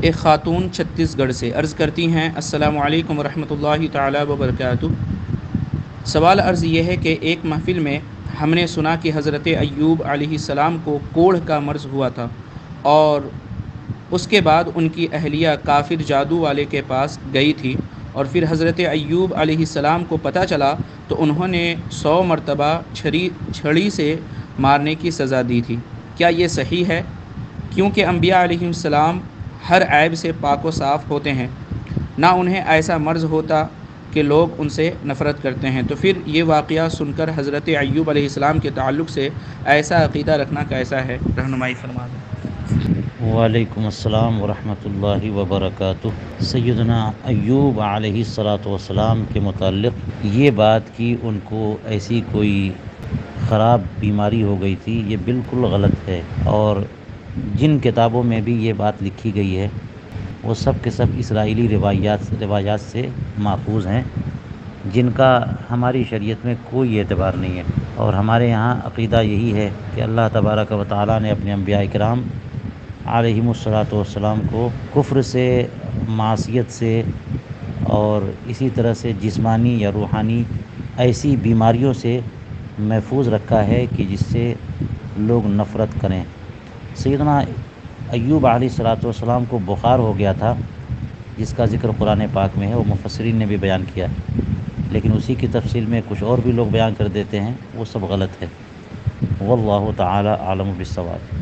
ایک خاتون چھتیس گڑھ سے عرض کرتی ہیں، السلام علیکم ورحمۃ اللہ تعالی وبرکاتہ۔ سوال عرض یہ ہے کہ ایک محفل میں ہم نے سنا کہ حضرت ایوب علیہ السلام کو کوڑھ کا مرض ہوا تھا، اور اس کے بعد ان کی اہلیہ کافر جادو والے کے پاس گئی تھی، اور پھر حضرت ایوب علیہ السلام کو پتہ چلا تو انہوں نے 100 مرتبہ چھڑی سے مارنے کی سزا دی تھی۔ کیا یہ صحیح ہے؟ کیونکہ انبیاء علیہ السلام ہر عیب سے پاک و صاف ہوتے ہیں، نہ انہیں ایسا مرض ہوتا کہ لوگ ان سے نفرت کرتے ہیں، تو پھر یہ واقعہ سن کر حضرت ایوب علیہ السلام کے تعلق سے ایسا عقیدہ رکھنا کیسا ہے؟ رہنمائی فرما دیں۔ وعلیکم السلام ورحمۃ اللہ وبرکاتہ۔ سیدنا ایوب علیہ السلام کے متعلق یہ بات کہ ان کو ایسی کوئی خراب بیماری ہو گئی تھی، یہ بالکل غلط ہے، اور جن کتابوں میں بھی یہ بات لکھی گئی ہے وہ سب کے سب اسرائیلی روایات سے ماخوذ ہیں، جن کا ہماری شریعت میں کوئی اعتبار نہیں ہے۔ اور ہمارے یہاں عقیدہ یہی ہے کہ اللہ تبارک و تعالیٰ نے اپنے انبیاء کرام علیہم السلام کو کفر سے، معصیت سے، اور اسی طرح سے جسمانی یا روحانی ایسی بیماریوں سے محفوظ رکھا ہے کہ جس سے لوگ نفرت کریں۔ سیدنا ایوب علیہ السلام کو بخار ہو گیا تھا، جس کا ذکر قرآن پاک میں ہے، وہ مفسرین نے بھی بیان کیا ہے، لیکن اسی کی تفصیل میں کچھ اور بھی لوگ بیان کر دیتے ہیں، وہ سب غلط ہے۔ واللہ تعالی عالم بالصواب۔